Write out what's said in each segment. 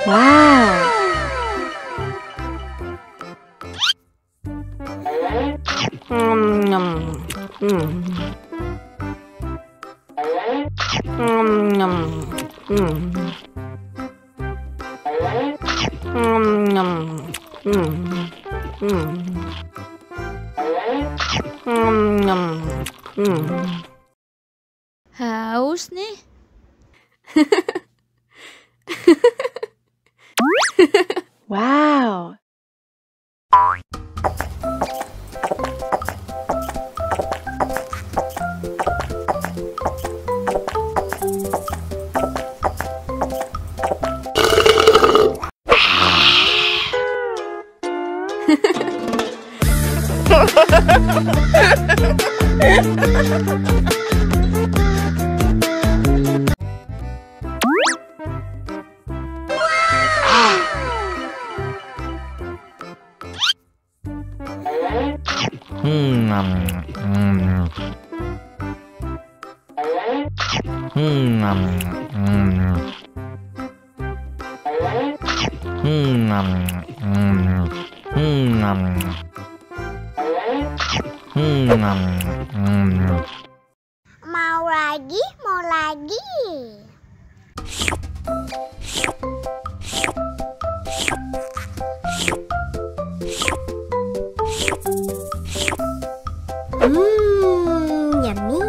Wow. Haus nih. Wow. Mau lagi, mau lagi. Yummy.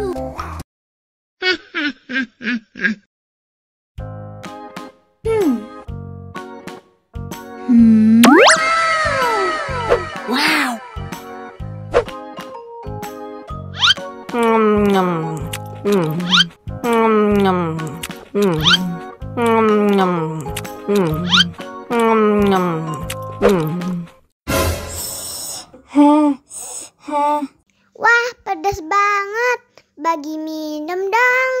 Wow. Wah, pedas banget. Bagi minum dong.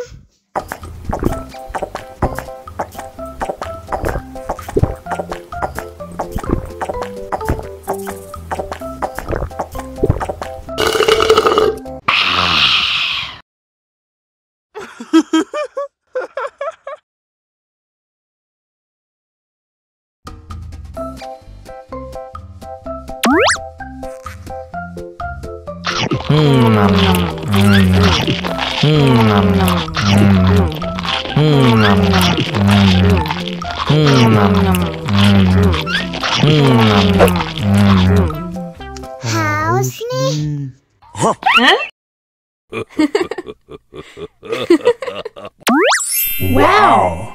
Haus nih. Wow.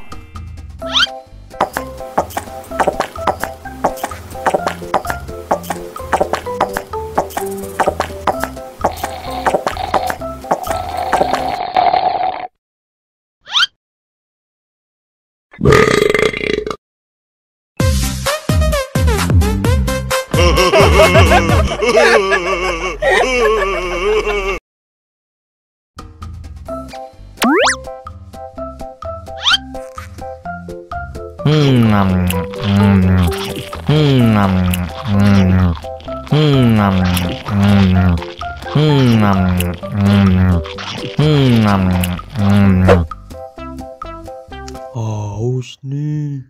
Haus nih.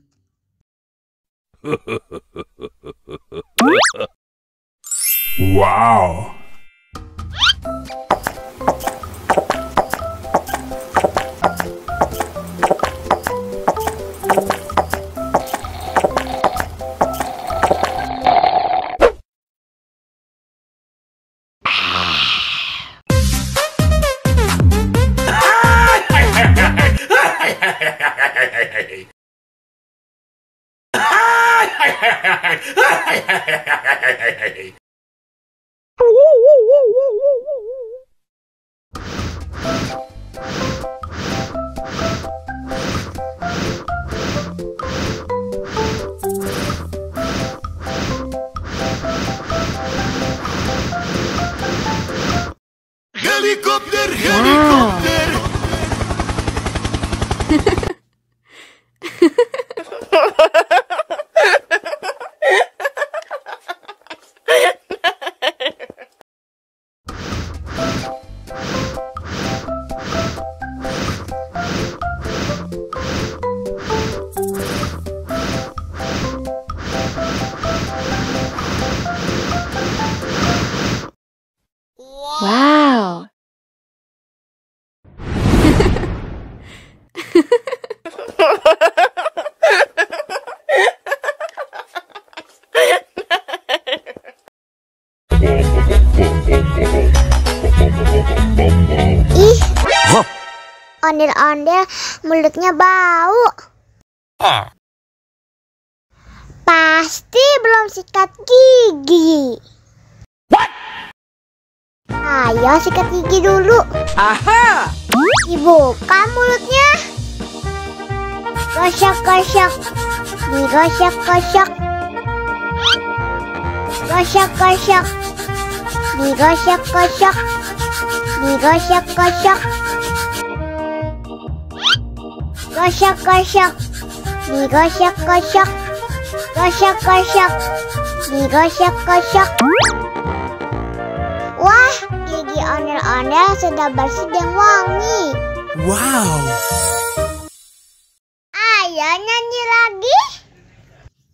Wow. Helikopter, Wow. helikopter. ondel-ondel, mulutnya bau. Pasti belum sikat gigi. Ayo sikat gigi dulu. Aha! Dibuka mulutnya. Gosok-gosok. Digosok-gosok. Gosok-gosok. Digosok-gosok. Digosok-gosok. Gosok-gosok. Digosok-gosok. Gosok-gosok. Digosok-gosok. Wah, gigi ondel-ondel sudah bersih dan wangi. Wow! Ayo nyanyi lagi.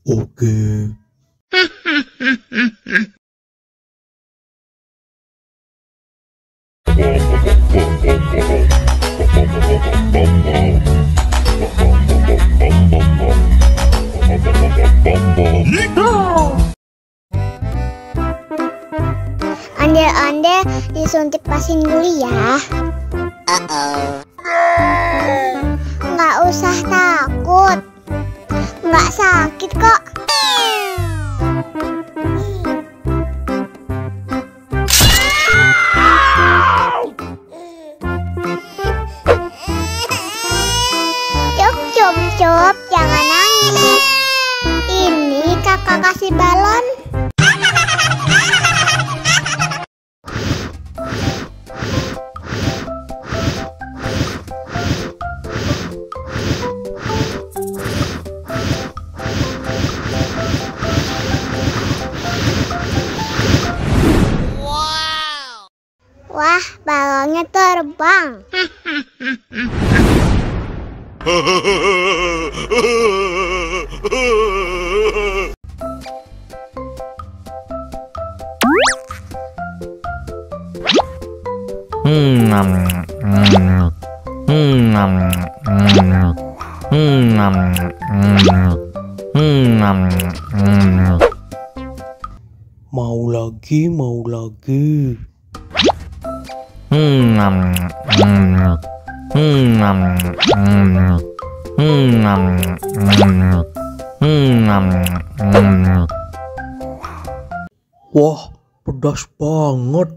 Oke. Ondel-ondel disuntik vaksin dulu ya. Nggak usah takut. Nggak sakit kok. Cup, jangan nangis. Ini kakak kasih balon. Wah, balonnya terbang. Mau lagi, mau lagi. Wah, pedas banget.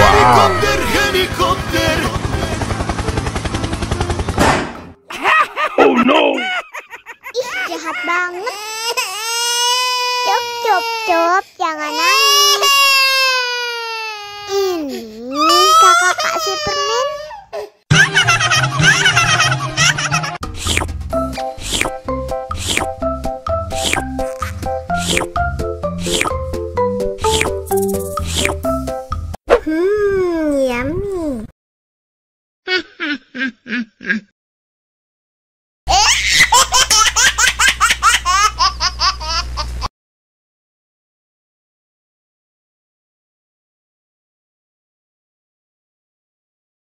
Helikopter, helikopter. Oh no. Ih, jahat banget. Cup, jangan nangis. Ini kakak kasih permen.